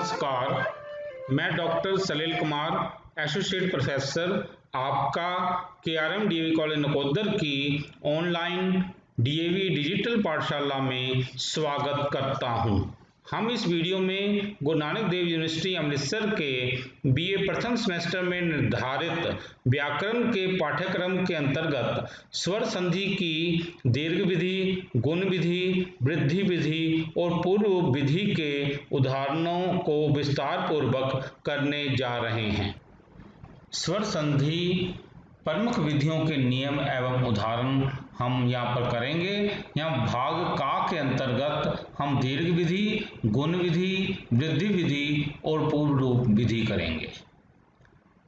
नमस्कार, मैं डॉक्टर सलील Kumar, associate professor आपका केआरएम डीएवी कॉलेज नकोदर की ऑनलाइन डीएवी डिजिटल पाठशाला में स्वागत करता हूं। हम इस वीडियो में गुरु नानक देव यूनिवर्सिटी अमृतसर के बीए प्रथम सेमेस्टर में निर्धारित व्याकरण के पाठ्यक्रम के अंतर्गत स्वर संधि की दीर्घ विधि, गुण विधि, वृद्धि विधि और पूर्व विधि के उदाहरणों को विस्तार पूर्वक करने जा रहे हैं। स्वर संधि प्रमुख विधियों के नियम एवं उदाहरण हम यहाँ पर करेंगे। यहाँ भाग का के अंतर्गत हम दीर्घ विधि, गुण विधि, वृद्धि विधि और पूर्व रूप विधि करेंगे।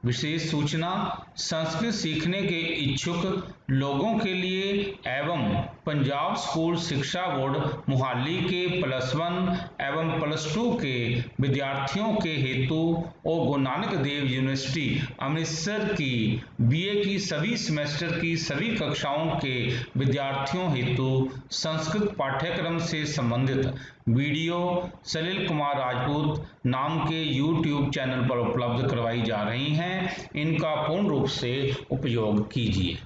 विशेष सूचना, संस्कृत सीखने के इच्छुक लोगों के लिए एवं पंजाब स्कूल शिक्षा बोर्ड मोहाली के +1 एवं +2 के विद्यार्थियों के हेतु और गुरु नानक देव यूनिवर्सिटी अमृतसर की बीए की सभी सेमेस्टर की सभी कक्षाओं के विद्यार्थियों हेतु संस्कृत पाठ्यक्रम से संबंधित वीडियो सलील कुमार राजपूत नाम के यूट्यूब चैनल पर उपलब्ध करवाई जा रही हैं। इनका पूर्ण रूप से उपयोग कीजिए।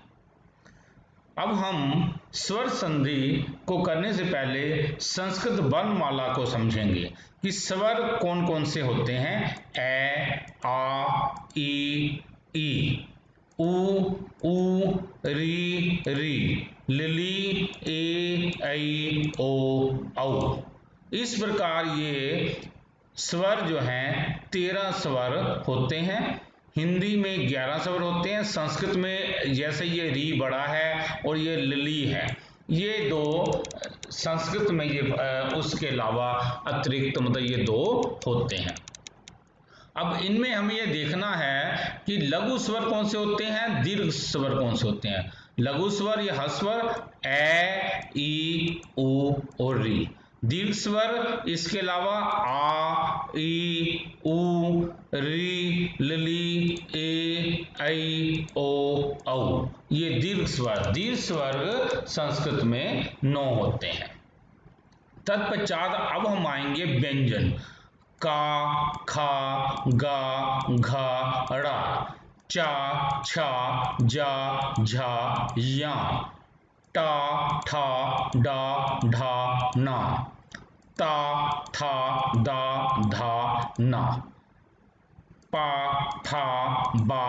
अब हम स्वर संधि को करने से पहले संस्कृत वर्णमाला को समझेंगे कि स्वर कौन कौन से होते हैं। ए, आ, ई, उ, री, लिली, ए, ऐ, ओ, औ। इस प्रकार ये स्वर जो हैं 13 स्वर होते हैं। हिंदी में 11 स्वर होते हैं। संस्कृत में जैसे ये री बड़ा है और ये लिली है, ये दो संस्कृत में ये उसके अलावा अतिरिक्त मतलब ये दो होते हैं। अब इनमें हमें ये देखना है कि लघु स्वर कौन से होते हैं, दीर्घ स्वर कौन से होते हैं। लघु स्वर या ह्रस्व स्वर ए, ई, उ और री। दीर्घ स्वर इसके अलावा आ, ई, उ, री, लिली, ए, ऐ, ओ, औ। ये दीर्घ स्वर। दीर्घ स्वर संस्कृत में 9 होते हैं। तत्पश्चात अब हम आएंगे व्यंजन। का, खा, गा, घा, ड़ा, चा, छा, जा, झा, या, टा, ठा, डा, ढा, ना, ता, था, दा, धा, ना, पा, फा, बा,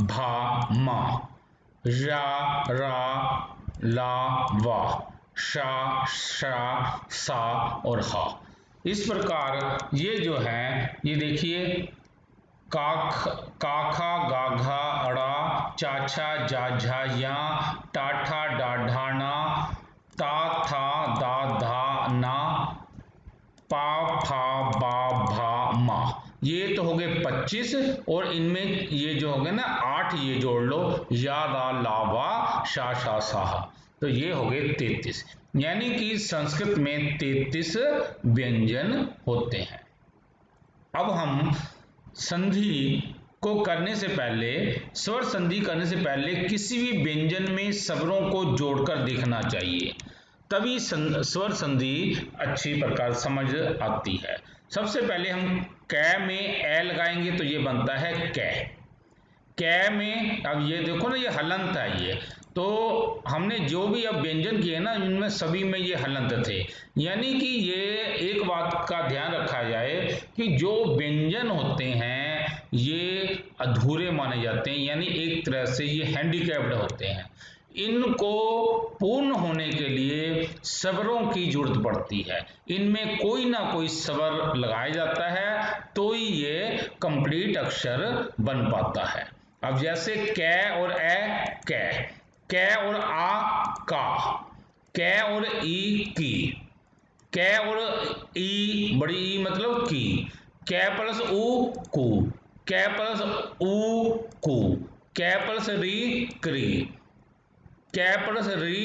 भा, मा, रा, रा, ला, वा, शा, शा, सा और हा। इस प्रकार ये जो है, ये देखिए काख, काखा, गाघा, अड़ा, चाछा, जाझा, या, टाठा, डाढ़ा, ना, ता, था, दा, धा, ना, पा, फा, बा, भा, मा। ये तो हो गए 25 और इनमें ये जो हो गए ना 8 ये जोड़ लो, या, रा, ला, वा, शा, शा, सा, हा। तो ये हो गए 33। यानी कि संस्कृत में 33 व्यंजन होते हैं। अब हम संधि को करने से पहले, स्वर संधि करने से पहले किसी भी व्यंजन में स्वरों को जोड़कर देखना चाहिए, तभी स्वर संधि अच्छी प्रकार समझ आती है। सबसे पहले हम कै में ए लगाएंगे तो ये बनता है कै। कै में अब ये देखो ना, ये हलंत है ये, तो हमने जो भी अब व्यंजन किए ना, इनमें सभी में ये हलंत थे। यानी कि ये एक बात का ध्यान रखा जाए कि जो व्यंजन होते हैं ये अधूरे माने जाते हैं, यानी एक तरह से ये हैंडीकैप्ड होते हैं। इनको पूर्ण होने के लिए स्वरों की जरूरत पड़ती है। इनमें कोई ना कोई स्वर लगाया जाता है तो ही ये कंप्लीट अक्षर बन पाता है। अब जैसे कै और ए कै, कै और आ का, कै और ई की, कै और ई बड़ी ई मतलब की, कै प्लस उ कु, कै प्लस उ कु, कै प्लस री क्री, कै प्लस री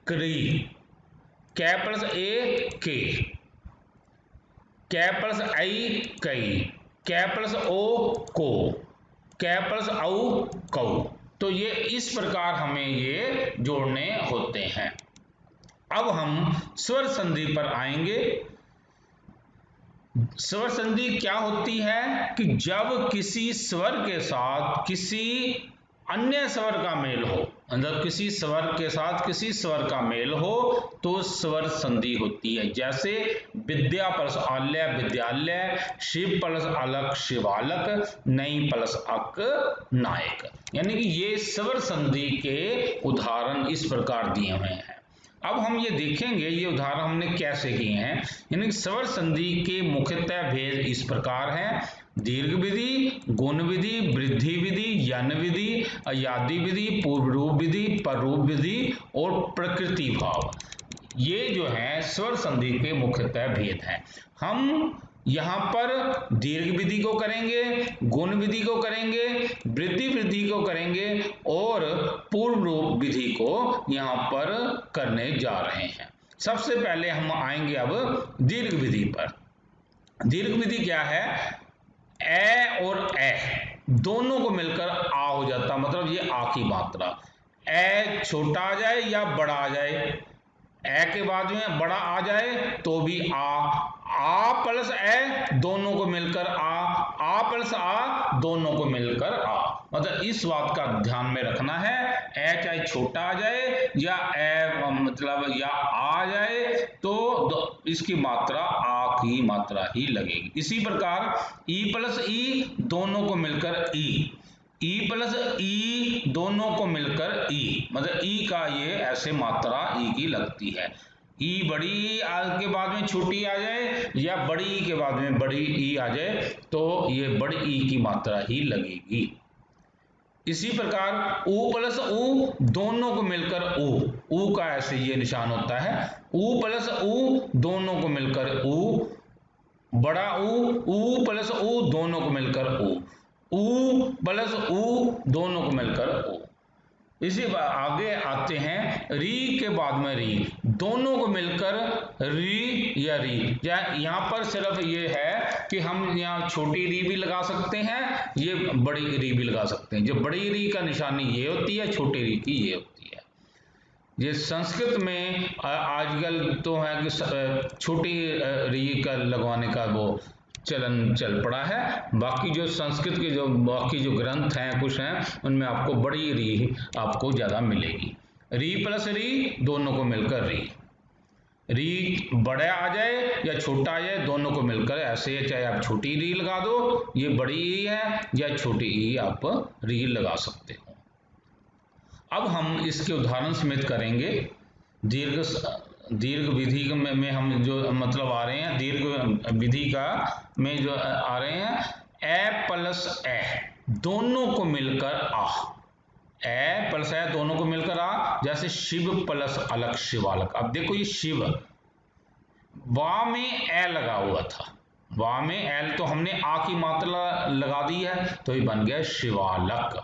क्री, कै प्लस ए के, कै प्लस आई कई, कै प्लस ओ को, कै प्लस औ कौ। तो ये इस प्रकार हमें ये जोड़ने होते हैं। अब हम स्वर संधि पर आएंगे। स्वर संधि क्या होती है कि जब किसी स्वर के साथ किसी अन्य स्वर का मेल हो, मतलब किसी स्वर के साथ किसी स्वर का मेल हो तो स्वर संधि होती है। जैसे विद्या प्लस आल्य विद्यालय, शिव प्लस अलक शिवालक, नई प्लस अक नायक। यानी कि ये स्वर संधि के उदाहरण इस प्रकार दिए हुए हैं। अब हम ये देखेंगे ये उदाहरण हमने कैसे किए हैं। यानी कि स्वर संधि के मुख्यतः भेद इस प्रकार हैं: दीर्घ विधि, गुण विधि, वृद्धि विधि, यन विधि, अयादि विधि, पूर्व रूप विधि, पर रूप विधि और प्रकृति भाव। ये जो है स्वर संधि के मुख्यतः भेद हैं। हम यहाँ पर दीर्घ विधि को करेंगे, गुण विधि को करेंगे, वृद्धि विधि को करेंगे और पूर्व रूप विधि को यहाँ पर करने जा रहे हैं। सबसे पहले हम आएंगे अब दीर्घ विधि पर। दीर्घ विधि क्या है? ए और ए दोनों को मिलकर आ हो जाता, मतलब ये आ की मात्रा। ए छोटा आ जाए या बड़ा आ जाए, ए के बाद में बड़ा आ जाए तो भी आ प्लस ए दोनों को मिलकर आ प्लस आ दोनों को मिलकर आ। मतलब इस बात का ध्यान में रखना है, ए चाहे छोटा आ जाए या ए मतलब या आ जाए तो इसकी मात्रा आ की मात्रा ही लगेगी। इसी प्रकार ई प्लस ई दोनों को मिलकर ई प्लस ई दोनों को मिलकर ई, मतलब ई का ये ऐसे मात्रा ई की लगती है। ई बड़ी ई के बाद में छोटी आ जाए या बड़ी ई के बाद में बड़ी ई आ जाए तो ये बड़ी ई की मात्रा ही लगेगी। इसी प्रकार ऊ प्लस ऊ दोनों को मिलकर ऊ का ऐसे ये निशान होता है। ऊ प्लस ऊ दोनों को मिलकर ऊ, बड़ा ऊ प्लस ऊ दोनों को मिलकर ऊ प्लस ऊ दोनों को मिलकर ऊ। इसी आगे आते हैं री के बाद में री दोनों को मिलकर री या री। यहाँ पर सिर्फ ये है कि हम यहाँ छोटी री भी लगा सकते हैं, ये बड़ी री भी लगा सकते हैं। जो बड़ी री का निशानी ये होती है, छोटी री की ये होती है। ये संस्कृत में आजकल तो है कि छोटी री का लगवाने का वो चलन चल पड़ा है। बाकी जो संस्कृत के जो बाकी जो ग्रंथ हैं कुछ हैं उनमें आपको बड़ी री आपको ज़्यादा मिलेगी। री प्लस री दोनों को मिलकर री, री बड़ा आ जाए या छोटा आ जाए दोनों को मिलकर ऐसे, चाहे आप छोटी री लगा दो ये बड़ी ई है या छोटी ई आप री लगा सकते हो। अब हम इसके उदाहरण समेत करेंगे। दीर्घ विधि में हम जो मतलब आ रहे हैं, दीर्घ विधि का में जो आ रहे हैं ए प्लस ए दोनों को मिलकर आ, ए प्लस ए दोनों को मिलकर आ। जैसे शिव प्लस अलक शिवालक। अब देखो ये शिव वा में ए लगा हुआ था, वा में एल तो हमने आ की मात्रा लगा दी है तो ये बन गया शिवालक।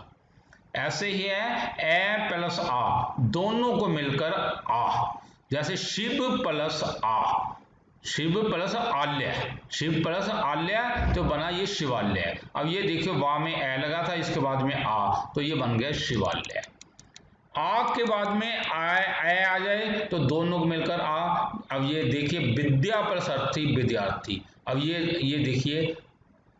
ऐसे ही है ए प्लस आ दोनों को मिलकर आ। जैसे शिव प्लस आ, शिव प्लस आल्य, शिव प्लस आल्य तो बना ये शिवालय। अब ये देखिए वा में ए लगा था इसके बाद में आ तो ये बन गया शिवालय। आ के बाद में ए आ जाए तो दोनों को मिलकर आ। अब ये देखिए विद्या प्लस अर्थी विद्यार्थी। अब ये देखिए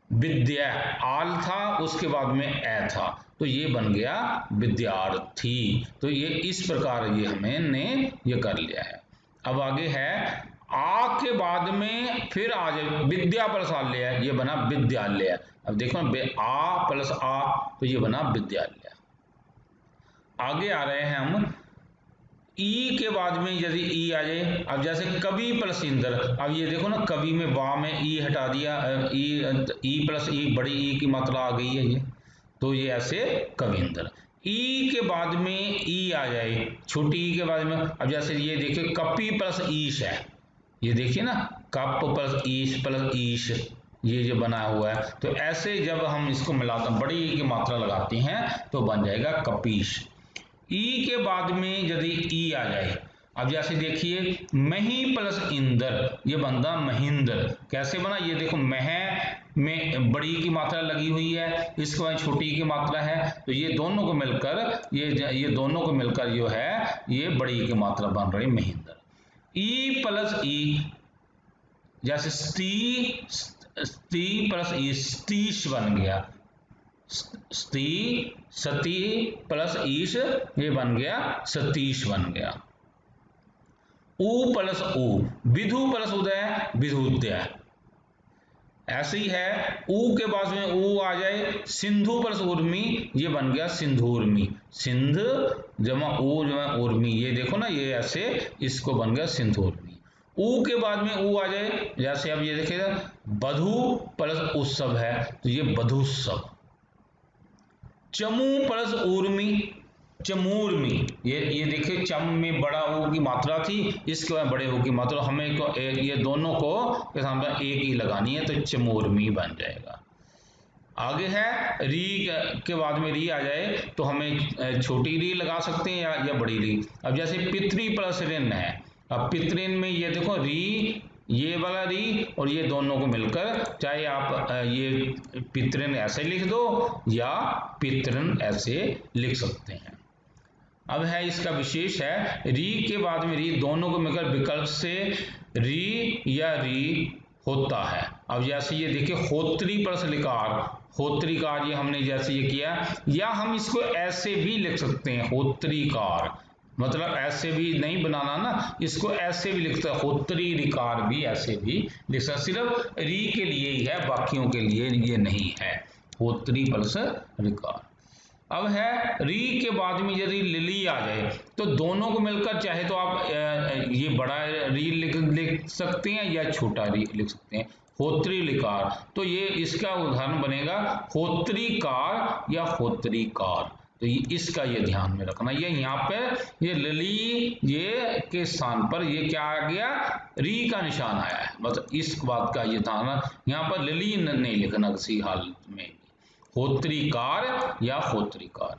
विद्या आल था उसके बाद में ए था तो ये बन गया विद्यार्थी। तो ये इस प्रकार ये हमने ये कर लिया है। अब आगे है आ के बाद में फिर आ जाए विद्या प्लस आल्य ये बना विद्यालय। अब देखो आ प्लस आ तो ये बना विद्यालय। आगे आ रहे हैं हम ई के बाद में यदि ई आ जाए। अब जैसे कवि प्लस इंद्र, अब ये देखो ना कवि में वा में ई हटा दिया, ई प्लस ई बड़ी ई की मात्रा आ गई है ये तो ये ऐसे कविंद्र। ई के बाद में ई आ जाए छोटी ई के बाद में। अब जैसे ये देखिए कपि प्लस ईश है, ये देखिए ना कप प्लस ईश ये जो बना हुआ है तो ऐसे जब हम इसको मिलाते बड़ी ई की मात्रा लगाते हैं तो बन जाएगा कपीश। ई के बाद में यदि ई आ जाए, अब जैसे देखिए मही प्लस इंदर ये बनता महेंद्र। कैसे बना ये देखो मह में बड़ी की मात्रा लगी हुई है इसके बाद छोटी की मात्रा है तो ये दोनों को मिलकर ये दोनों को मिलकर जो है ये बड़ी की मात्रा बन रही महेंद्र। ई प्लस ई जैसे स्ती प्लस ईश स्तीश बन गया, स्ती सती प्लस ईश ये बन गया सतीश बन गया। ऊ प्लस ऊ विधु प्लस उदय विधुद्य, ऐसे ही है ऊ के बाद में ऊ आ जाए, सिंधु प्लस उर्मी ये बन गया सिंधुर्मी, सिंध जमा ऊ जमा उर्मी, ये देखो ना ये ऐसे इसको बन गया सिंधुर्मी। ऊ के बाद में ऊ आ जाए, जैसे अब ये देखिएगा बधु प्लस उत्सव है तो ये बधुत्सव। चमू प्लस ऊर्मी चमूर्मी, ये देखिए चम में बड़ा ऊ की मात्रा थी, इसके बाद बड़े ऊ की मात्रा, हमें को ये दोनों को के सामने एक ही लगानी है तो चमूर्मी बन जाएगा। आगे है री के बाद में री आ जाए तो हमें छोटी री लगा सकते हैं या बड़ी री। अब जैसे पितृ प्लस ऋण है, अब पितृन में ये देखो री ये वाला री और ये दोनों को मिलकर, चाहे आप ये पितृन ऐसे लिख दो या पितृन ऐसे लिख सकते हैं। अब है इसका विशेष है री के बाद में री दोनों को मिलकर विकल्प से री या री होता है। अब जैसे ये देखिए होत्री प्लस लिकार, होत्रिकार ये हमने जैसे ये किया, या हम इसको ऐसे भी लिख सकते हैं होत्रिकार, मतलब ऐसे भी नहीं बनाना ना, इसको ऐसे भी लिखता है होत्री रिकार भी ऐसे भी लिख सकते, सिर्फ री के लिए ही है बाकियों के लिए ये नहीं है, होत्री प्लस रिकार। अब है री के बाद में यदि लिली आ जाए तो दोनों को मिलकर चाहे तो आप ये बड़ा री लिख सकते हैं या छोटा री लिख सकते हैं, होत्री लिकार, तो ये इसका उदाहरण बनेगा होत्रिकार या होत्रिकार। तो इसका ये ध्यान में रखना, ये यहाँ पे ये लिली ये के स्थान पर ये क्या आ गया री का निशान आया है, मतलब इस बात का ये ध्यान, यहाँ पर लिली नहीं लिखना किसी हालत में, होत्रिकार या होत्रिकार।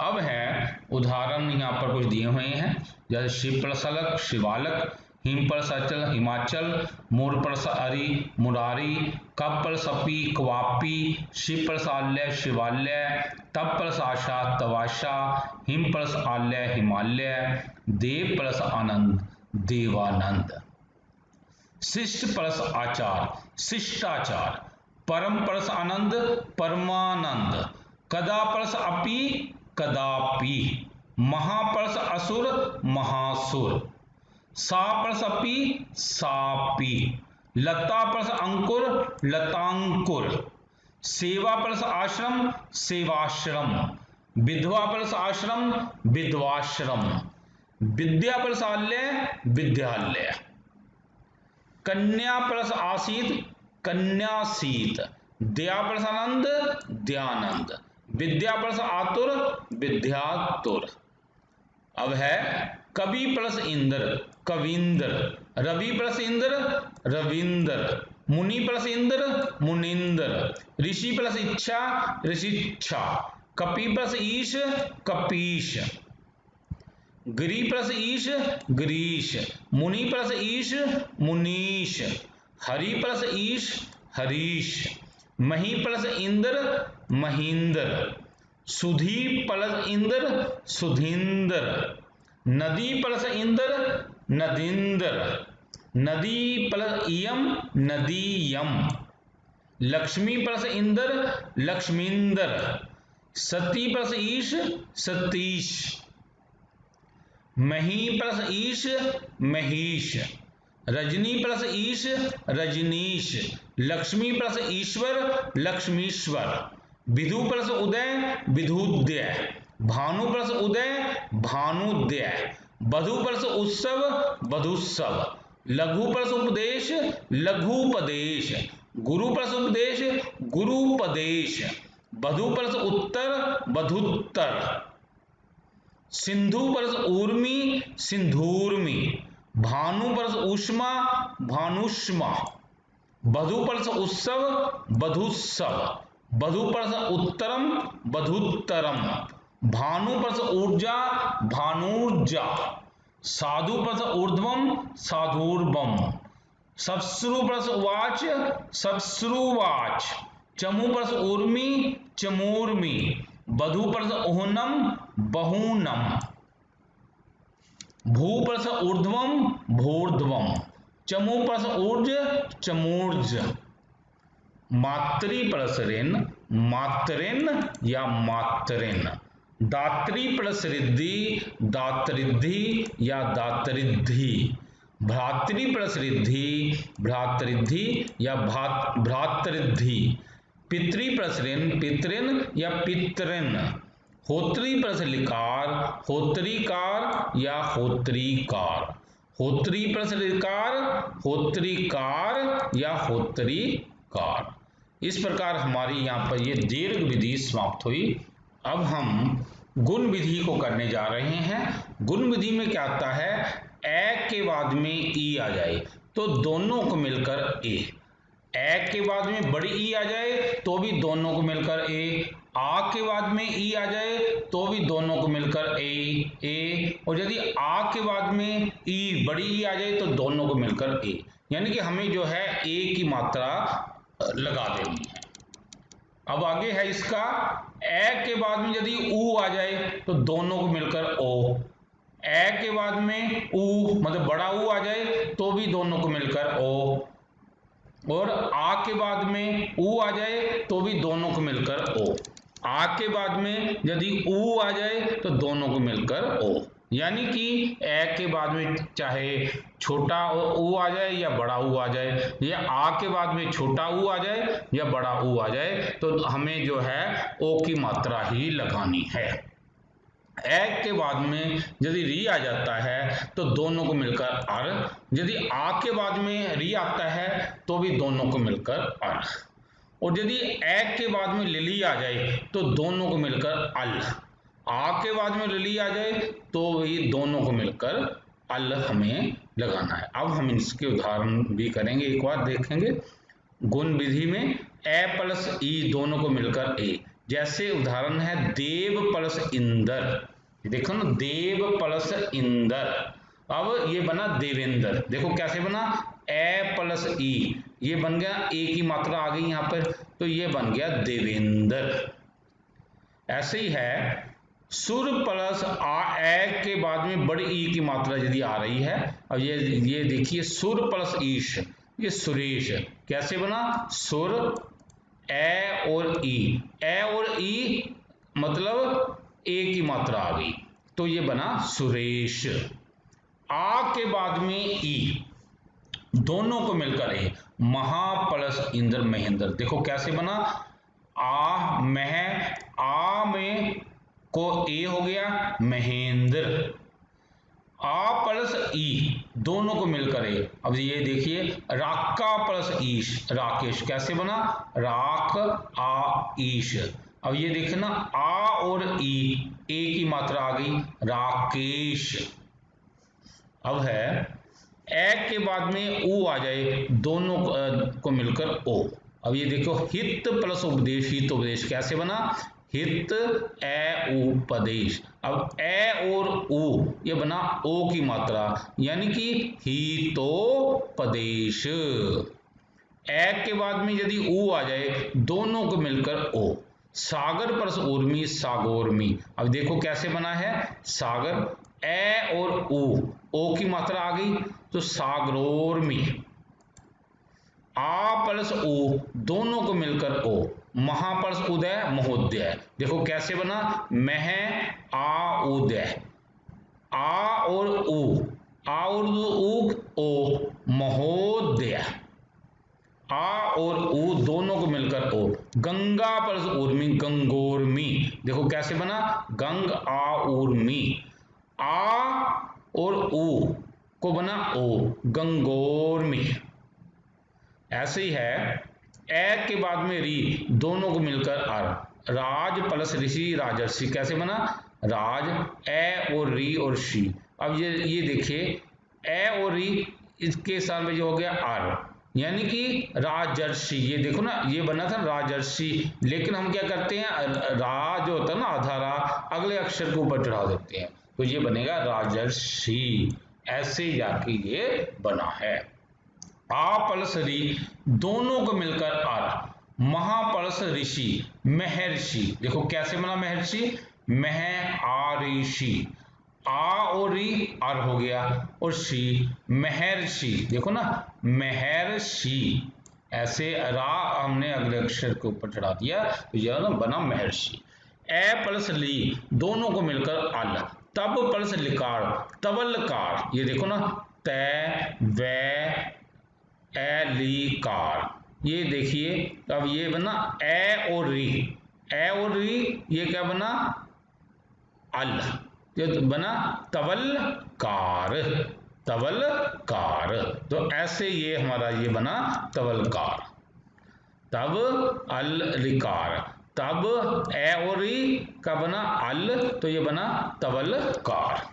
अब है उदाहरण यहाँ पर कुछ दिए हुए हैं, जैसे शिव प्लस अलक शिवालक, हिम प्लस अचल हिमाचल, मूर प्लस अरि मुरारी, कप प्लस अपी क्वापी, शिव प्लस आल्य शिवालय, तप प्लस आशा तवाशा, हिम प्लस आल्य हिमालय, देव प्लस आनंद देवानंद, शिष्ट प्लस आचार शिष्टाचार, परम प्लस आनंद परमानंद, कदा प्लस अपि कदापि, महा प्लस असुर महासुर, सा प्लस अपि सापि, लता प्लस अंकुर लतांकुर, सेवा प्लस आश्रम सेवाश्रम, विधवा प्लस आश्रम विधवाश्रम, विद्या प्लस आल्य विद्यालय, कन्या प्लस आसीत कन्यासीत, दया प्लस आनंद दयानंद, विद्या प्लस आतुर विद्यातुर। अब है कवि प्लस इंद्र कविंद्र, रवि प्लस इंद्र रविंद्र, मुनि प्लस इंद्र मुनिंद्र, ऋषि प्लस इच्छा ऋषिच्छा, कपि प्लस ईश कपीश, गिरि प्लस ईश गिरीश, मुनि प्लस ईश मुनीश, हरि प्लस ईश हरीश, मही प्लस इंद्र महींद्र, सुधी प्लस इंद्र सुधींद्र, नदी प्लस इंद्र नदींद्र, नदी प्लस इयम नदीयम, लक्ष्मी प्लस इंद्र लक्ष्मींद्र, सती प्लस ईश सतीश, मही प्लस ईश महीश, रजनी प्लस ईश रजनीश, लक्ष्मी प्लस ईश्वर लक्ष्मीश्वर, विधु प्लस उदय विधुद्य, भानु प्लस उदय भानुद्य, वधु प्लस उत्सव वधुत्सव, लघु प्लस उपदेश लघुपदेश, गुरु प्लस उपदेश गुरुपदेश, वधु प्लस उत्तर वधुत्तर, सिंधु प्लस ऊर्मी सिंधूर्मी, भानु प्लस ऊष्मा भानुष्मा, वधु प्लस उत्सव वधुत्सव, वधु प्लस उत्तरम वधुत्तरम, भानु प्लस ऊर्जा भानुर्जा, साधु प्लस ऊर्ध्वम साधुर्वम, सप्सु प्लस वाच सप्सुवाच, चमू प्लस ऊर्मी चमूर्मी, वधु प्लस ओहनम बहूनम, भू प्लस ऊर्ध्वम भूर्ध्वम, चमू प्लस ऊर्ज चमूर्ज, मातृ प्लस ऋण मातृन या मातृन, दात्री प्लस रिद्धि दातरिद्धि या दातरिद्धि, भ्रातृ प्लस रिद्धि भ्रातरिद्धि या भ्रातरिद्धि, पितृ प्लस ऋण पितृन या पितृन, होत्री प्लस लिकार होत्रीकार या होत्रीकार, होत्री प्लस लिकार होत्रीकार या होत्रीकार। इस प्रकार हमारी यहाँ पर ये दीर्घ विधि समाप्त हुई। अब हम गुण विधि को करने जा रहे हैं। गुण विधि में क्या आता है, ए के बाद में ई आ जाए तो दोनों को मिलकर ए के बाद में बड़ी ई आ जाए तो भी दोनों को मिलकर आ के बाद में ई आ जाए तो भी दोनों को मिलकर ए, और यदि आ के बाद में ई बड़ी ई आ जाए तो दोनों को मिलकर यानी कि हमें जो है ए की मात्रा लगा देनी है। अब आगे है इसका, ए के बाद में यदि ऊ आ जाए तो दोनों को मिलकर ओ, ए के बाद में ऊ मतलब बड़ा ऊ आ जाए तो भी दोनों को मिलकर ओ, और आ के बाद में ऊ आ जाए तो भी दोनों को मिलकर ओ, आ के बाद में यदि ऊ आ जाए तो दोनों को मिलकर ओ, यानी कि ए के बाद में चाहे छोटा ऊ आ जाए या बड़ा ऊ आ जाए, या आ के बाद में छोटा ऊ आ जाए या बड़ा ऊ आ जाए तो हमें जो है ओ की मात्रा ही लगानी है। ए के बाद में यदि री आ जाता है तो दोनों को मिलकर अर, यदि आ के बाद में री आता है तो भी दोनों को मिलकर अर, और यदि ए के बाद में लिली आ जाए तो दोनों को मिलकर अल, आ के बाद में लिली आ जाए तो भी दोनों को मिलकर अल हमें लगाना है। अब हम इसके उदाहरण भी करेंगे, एक बार देखेंगे। गुण विधि में ए प्लस ई दोनों को मिलकर ए, जैसे उदाहरण है देव प्लस इंदर, देखो ना देव प्लस इंदर, अब ये बना देवेंद्र, देखो कैसे बना, ए प्लस ई ये बन गया, ए की मात्रा आ गई यहाँ पर तो ये बन गया देवेंद्र। ऐसे ही है सुर प्लस आ ए के बाद में बड़ी ई की मात्रा यदि आ रही है, अब ये देखिए सुर प्लस ईश ये सुरेश, कैसे बना, सुर ए और ई मतलब ए की मात्रा आ गई तो ये बना सुरेश। आ के बाद में ई दोनों को मिलकर ए, महा प्लस इंद्र महेंद्र, देखो कैसे बना, आ में को ए हो गया महेंद्र, आ प्लस ई दोनों को मिलकर ए, अब ये देखिए राका प्लस ईश राकेश, कैसे बना, राक आ ईश, अब ये देखिए ना आ और ई ए की मात्रा आ गई राकेश। अब है ए के बाद में ऊ आ जाए दोनों को मिलकर ओ, अब ये देखो हित प्लस उपदेश हित उपदेश, कैसे बना, हित ए उपदेश, अब ए और ऊ ये बना ओ की मात्रा यानी कि हितोपदेश। ए के बाद में यदि ऊ आ जाए दोनों को मिलकर ओ, सागर प्लस उर्मी सागोर्मी, अब देखो कैसे बना है, सागर ए और ओ की मात्रा आ गई तो सागरोर्मी, आ प्लस ओ दोनों को मिलकर ओ, महा प्लस उदय महोदय, देखो कैसे बना, मह आ उदय, आ और ऊ ओ महोदय, आ और ऊ दोनों को मिलकर ओ, गंगा प्लस उर्मी गंगोर्मी, देखो कैसे बना, गंग आ उर्मी, आ और ऊ को बना ओ गंगोर्मी। ऐसे ही है ए के बाद में री दोनों को मिलकर अर, राज प्लस ऋषि राजर्षि, कैसे बना, राज ए और री और शी, अब ये देखिए ए और री इसके साथ में जो हो गया अर, यानी कि राजर्षि, ये देखो ना ये बना था राजर्षि, लेकिन हम क्या करते हैं रा जो होता है ना आधा रा अगले अक्षर के ऊपर चढ़ा देते हैं तो ये बनेगा राजर्षि, ऐसे जाके ये बना है। आ प्लस री दोनों को मिलकर अर, महा प्लस ऋषि महर्षि, देखो कैसे बना महर्षि, मह आ ऋषि, आ और री अर हो गया, और शी महर्षि, देखो ना महर्षि, ऐसे रा हमने अगले अक्षर के ऊपर चढ़ा दिया तो यह ना बना महर्षि। ए प्लस ली दोनों को मिलकर अल, तब प्लस लिकार तवलकार, ये देखो ना तै व ए ली कार, ये देखिए अब ये बना ए और री, ए और री ये क्या बना अल, ये तो बना तवलकार, तवलकार। तो ऐसे ये हमारा ये बना तवलकार। तब अल रिकार, तब ए और री का बना अल तो ये बना तवलकार।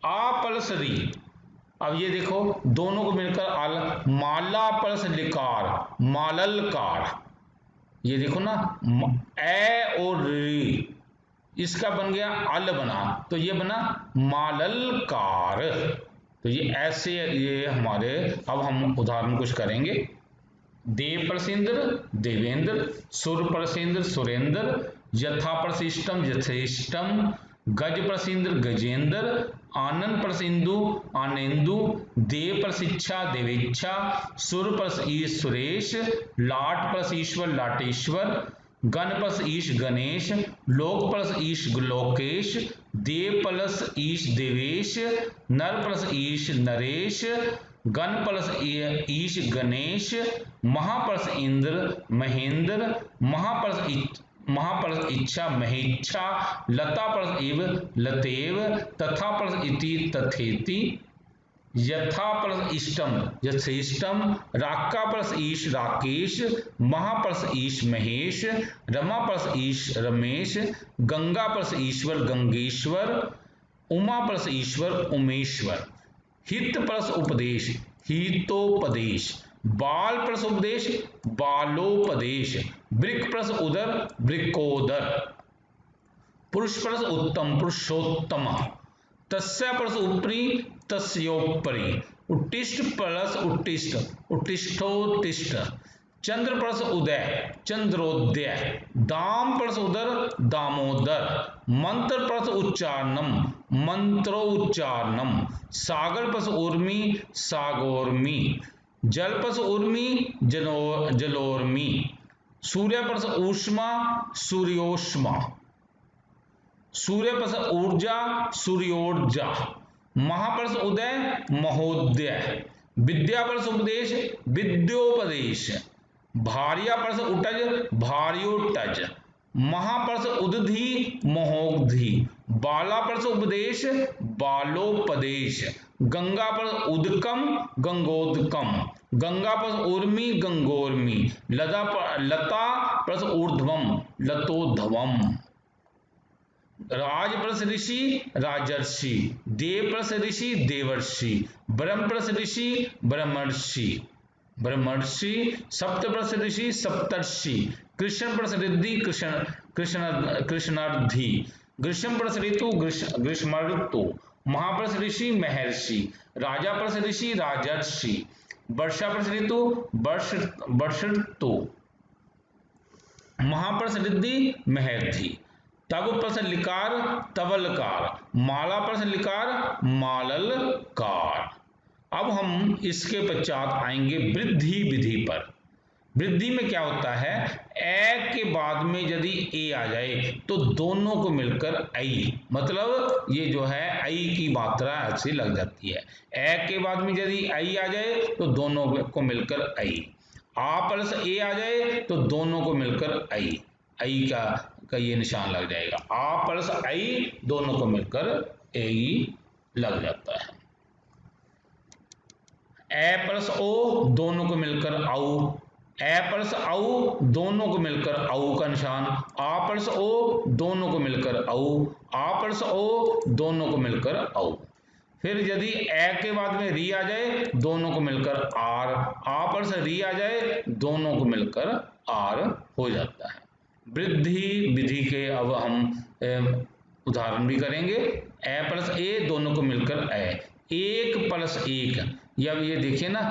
आ प्लस री, अब ये देखो दोनों को मिलकर अल, माला प्लस लिकार माललकार, ये देखो ना ए और री इसका बन गया अल बना तो ये बना माललकार। तो ये ऐसे ये हमारे, अब हम उदाहरण कुछ करेंगे। देव प्रसिंद्र देवेंद्र, सुर प्रसिंद्र सुरेंद्र, यथा प्रशिष्टम यथेष्टम, गज प्रसिंद्र गजेंद्र, आनंद प्रसिंधु आनेंदु, देव प्रशिक्षा देवेच्छा, सुर प्रस ईश सुरेश, लाट प्रस ईश्वर लाटेश्वर, गण प्लस ईश गणेश, लोक प्लस ईश लोकेश, देव प्लस ईश देवेश, नर प्लस ईश नरेश, गण प्लस ईश गणेश, महा प्लस इंद्र महेंद्र, महा प्लस इच्छा महेच्छा, लता प्लस इव लतेव, तथा प्लस इति तथेति, यथा प्लस इष्टम यथेष्टम, राका प्लस ईश राकेश, महा प्लस ईश महेश, रमा प्लस ईश रमेश, गंगा प्लस ईश्वर गंगेश्वर, उमा प्लस ईश्वर उमेश्वर, हित प्लस उपदेश हितोपदेश, बाल प्लस उपदेश बालोपदेश, वृक प्लस उदर वृकोदर, पुरुष प्लस उत्तम पुरुषोत्तम, तस्य प्लस उपरि तस्योपरि, उत्तिष्ठ प्लस उत्तिष्ठ उत्तिष्ठोत्तिष्ठ, चंद्र प्लस उदय चंद्रोदय, दाम प्लस उदर दामोदर, मंत्र प्लस उच्चारणम मंत्रोच्चारणम, सागर प्लस उर्मी सागोर्मी, जल प्लस उर्मी जलोर्मी, सूर्य प्लस ऊष्मा सूर्योष्मा, सूर्य प्लस ऊर्जा सूर्योर्जा, महा प्लस उदय महोदय, विद्या प्लस उपदेश विद्योपदेश, भार्या प्लस उटज भार्योटज, महा प्लस उदधि महोदधि, बाला प्लस उपदेश बालोपदेश, गंगा प्लस उदकम गंगोदकम, गंगा प्लस उर्मी गंगोर्मी, लता प्लस ऊर्ध्वम लतोध्वम, राज प्लस ऋषि राजर्षि, देव प्लस ऋषि देवर्षि, ब्रह्म प्लस ऋषि ब्रह्मर्षि ब्रह्मर्षि, सप्त प्लस ऋषि सप्तर्षि, कृष्ण प्लस रिद्धि कृष्णार्धि, ग्रीष्म प्लस ऋतु ग्रीष्मऋतु, महाप्लस ऋषि महर्षि, राजा प्लस ऋषि राजर्षि, वर्षा प्लस ऋतु वर्षऋतु, महाप्लस रिद्धि महर्षि, तब प्लस लिकार तवलकार, माला प्लस लिकार माललकार। अब हम इसके पश्चात आएंगे वृद्धि विधि पर। वृद्धि में क्या होता है, ए के बाद में यदि ए आ जाए तो दोनों को मिलकर आई, मतलब ये जो है आई की मात्रा ऐसे लग जाती है। ए के बाद में यदि आई आ जाए तो दोनों को मिलकर आई, आ प्लस ए आ जाए तो दोनों को मिलकर आई, आई का ये निशान लग जाएगा, आ प्लस आई दोनों को मिलकर ए लग जाता है। ए प्लस ओ दोनों को मिलकर औ, ए प्लस औ दोनों को मिलकर औ का निशान, आ प्लस ओ दोनों को मिलकर औ, आ प्लस ओ दोनों को मिलकर औ। फिर यदि ए के बाद में री आ जाए दोनों को मिलकर आर, आ प्लस री आ जाए दोनों को मिलकर आर हो जाता है। वृद्धि विधि के अब हम उदाहरण भी करेंगे। ए प्लस ए दोनों को मिलकर ए, एक प्लस एक, अब ये देखिए ना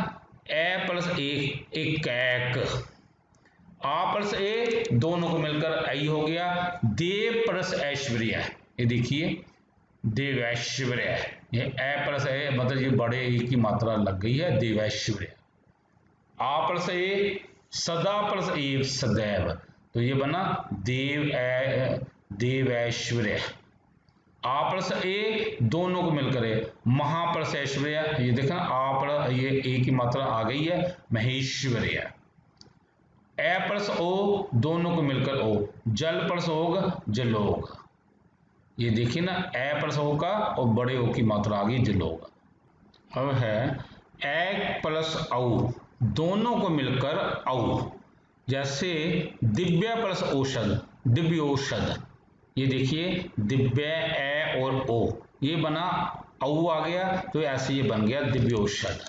ए प्लस एक एक कैक, आ प्लस ए दोनों को मिलकर आई हो गया, देव प्लस ऐश्वर्या, ये देखिए देवैश्वर्य, ये ए प्लस ए मतलब ये बड़े ए की मात्रा लग गई है, देवैश्वर्य। आ प्लस ए सदा प्लस ए सदैव, तो ये बना देवैश्वर्य। आ प्लस ए दोनों को मिलकर है महा प्लस ऐश्वर्य, ये देखना आ प्लस ये ए की मात्रा आ गई है महेश्वर्य। ए प्लस ओ दोनों को मिलकर ओ, जल प्लस ओग जलोग, ये देखिए ना ए प्लस ओ का और बड़े ओ की मात्रा आ गई जलोग। अब है ए प्लस औ दोनों को मिलकर औ, जैसे दिव्य प्लस औषध दिव्य औषध, ये देखिए दिव्य ए और ओ ये बना औ आ गया, तो ऐसे ये बन गया दिव्य औषध।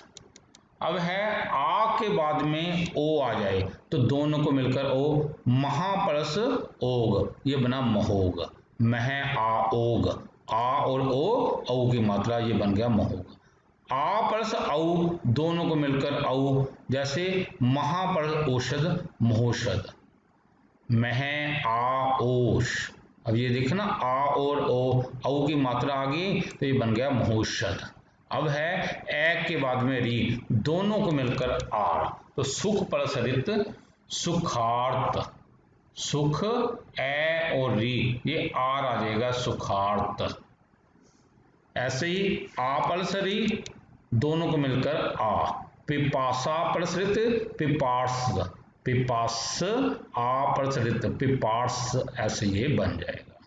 अब है आ के बाद में ओ आ जाए तो दोनों को मिलकर ओ, महा प्लस ओग ये बना महोग, मह आ ओग, आ और ओ औ की मात्रा ये बन गया महोग। आ प्लस औ दोनों को मिलकर औ, जैसे महा प्लस औषध महोषध, मह आ ओष, अब ये देखना आ और ओ औ की मात्रा आ गई तो ये बन गया महोषध। अब है ए के बाद में री दोनों को मिलकर आर, तो सुख प्लस रित सुखार्थ, सुख ए और री ये आर आ जाएगा सुखार्थ। ऐसे ही आ प्लस री दोनों को मिलकर आ, पिपासा प्लस रित पिपार्स, पिपास आ प्लस रित पिपार्स, ऐसे ये बन जाएगा।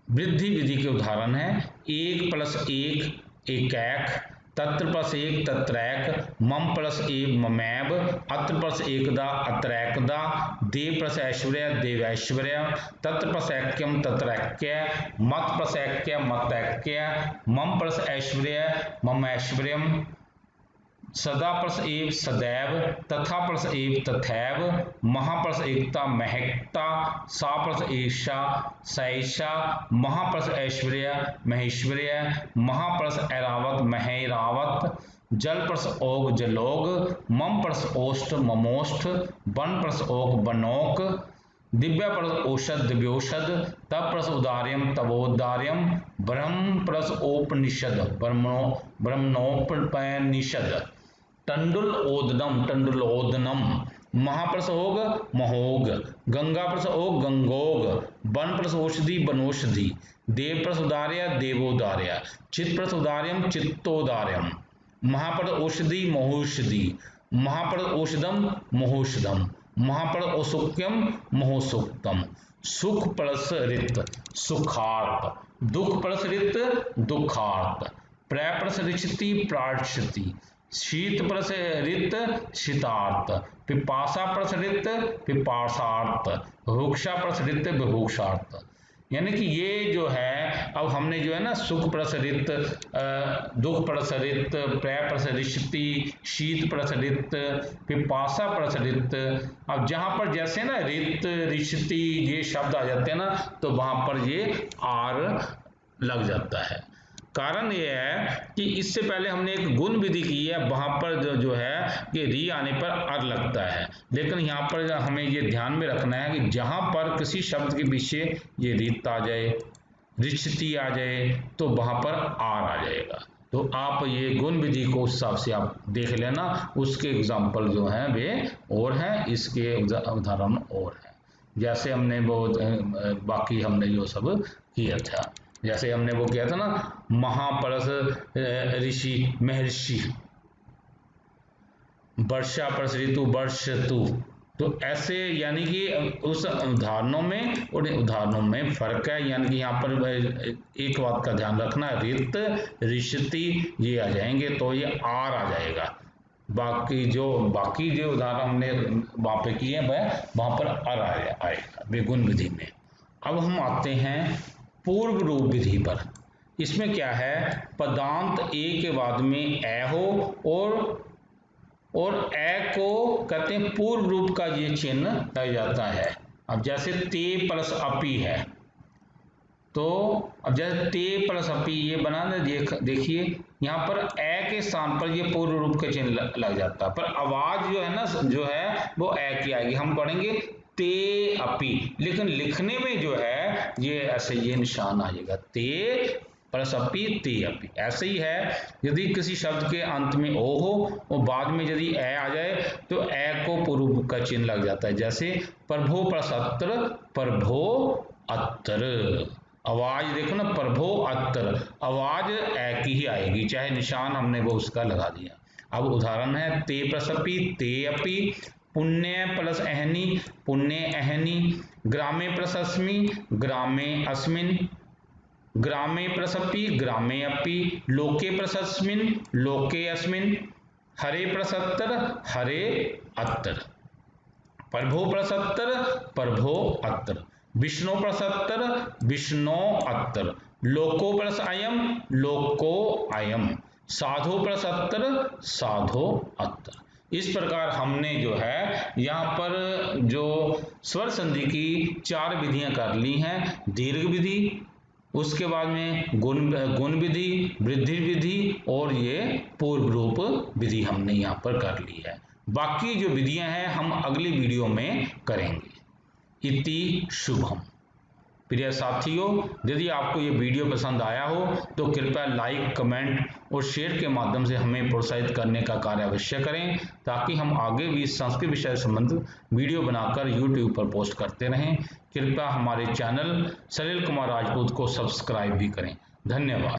वृद्धि विधि के उदाहरण है एक प्लस एक एकैक, तत्र प्लस एक तत्रैक, मम प्लस एक ममैब, अत्र प्लस एकदा अत्रैकदा, देव प्लस ऐश्वर्य देवैश्वर्य, तत्र प्लस ऐक्यम तत्रैक्य, मत प्लस ऐक्य मतैक्य, मम प्लस ऐश्वर्य ममैश्वर्यम, सदा प्लस एव सदैव, तथा प्लस एव तथैव, महा प्लस एकता महकता, सा प्लस ईशा सैषा, महा प्लस ऐश्वर्य महेश्वर्य, महा प्लस ऐरावत महैरावत, जल प्लस ओग जलोग, मम plus ओष्ठ ममोष्ठ, one plus okay बनोक, Divya plus औषध दिव्योषध, तप प्लस उदार्यम तवोदार्यम, ब्रह्म प्लस ओपनिषद ब्रह्मणोपनिषद, टंडुल ओदनम टंडुलोदनम, महा प्लस ओग महोग, गंगा प्लस ओग गंगोग, वन प्लस औषधि बनौषधि, देव प्लस उदार्य देवोदार्य, चित प्लस उदार्यम चित्तोदार्यम, महापद औषधि महोषधि, महापद औषधम महोषधम, महापद औसुक्यम महोसुक्तम, सुख प्लस रित सुखार्थ, दुख प्लस रित दुखार्थ, प्र प्लस रिचति प्रार्चति, शीत प्लस रित शीतार्थ, पिपासा प्लस रित पिपासार्थ, भुक्षा प्लस रित विभुक्षार्थ। यानी कि ये जो है अब हमने जो है ना सुख प्लस रित, दुख प्लस रित, प्र प्लस रिचति, शीत प्लस रित, पिपासा प्लस रित, अब जहां पर जैसे ना रित रिचति ये शब्द आ जाते हैं ना तो वहां पर ये आर लग जाता है। कारण यह है कि इससे पहले हमने एक गुण विधि की है, वहां पर जो है कि री आने पर अर लगता है, लेकिन यहाँ पर हमें ये ध्यान में रखना है कि जहां पर किसी शब्द के पीछे ये रित आ जाए रिचति आ जाए तो वहां पर आर आ जाएगा। तो आप ये गुण विधि को उस हिसाब से आप देख लेना, उसके एग्जाम्पल जो हैं वे और हैं, इसके उदाहरण और हैं। जैसे हमने वो बाकी हमने जो सब किया था, जैसे हमने वो किया था ना महापरस ऋषि महर्षि, वर्षा परस ऋतु वर्ष ऋतु, तो ऐसे यानी कि उस उदाहरणों में और उदाहरणों में फर्क है। यानी कि यहाँ पर एक बात का ध्यान रखना, रित रिश्ति ये आ जाएंगे तो ये आर आ जाएगा, बाकी जो उदाहरण हमने वहां पे किए वहां पर अर आएगा बेगुण विधि में। अब हम आते हैं पूर्व रूप विधि पर। इसमें क्या है, पदांत ए के बाद में ए हो और ए को कहते हैं पूर्व रूप का ये चिन्ह लग जाता है। अब जैसे ते प्लस अपी है, तो अब जैसे ते प्लस अपी ये बना देखिए यहाँ पर ए के स्थान पर ये पूर्व रूप का चिन्ह लग जाता है, पर आवाज जो है ना जो है वो ए की आएगी। हम पढ़ेंगे ते अपि, लेकिन लिखने में जो है ये ऐसे ये निशान आएगा, ते प्लस अपि ते अपि। ऐसे ही है यदि किसी शब्द के अंत में ओ हो और बाद में यदि ए आ जाए तो ए को पूर्व का चिन्ह लग जाता है, जैसे प्रभो प्लस अत्र प्रभो अत्र। आवाज देखो ना, प्रभो अत्र, आवाज ए की ही आएगी, चाहे निशान हमने वो उसका लगा दिया। अब उदाहरण है ते प्लस अपि ते अपि, पुण्य प्लस अहनि पुण्य अहनि, ग्रामे प्लस अस्मि ग्रामे अस्मिन्, ग्रामे प्लस अपि ग्रामे अपि, लोके प्लस अस्मिन् लोके अस्मिन्, हरे प्लस अत्र हरे अत्र, प्रभो प्लस अत्र प्रभो अत्र, विष्णु प्लस अत्र विष्णो अत्र, लोको प्लस अयम लोको अयम, साधो प्लस अत्र साधो अत्र। इस प्रकार हमने जो है यहाँ पर जो स्वर संधि की 4 विधियां कर ली हैं। दीर्घ विधि, उसके बाद में गुण विधि, वृद्धि विधि और ये पूर्व रूप विधि हमने यहाँ पर कर ली है। बाकी जो विधियां हैं हम अगली वीडियो में करेंगे। इति शुभम। प्रिय साथियों, यदि आपको ये वीडियो पसंद आया हो तो कृपया लाइक, कमेंट और शेयर के माध्यम से हमें प्रोत्साहित करने का कार्य अवश्य करें, ताकि हम आगे भी संस्कृत विषय से संबंधित वीडियो बनाकर YouTube पर पोस्ट करते रहें। कृपया हमारे चैनल सलिल कुमार राजपूत को सब्सक्राइब भी करें। धन्यवाद।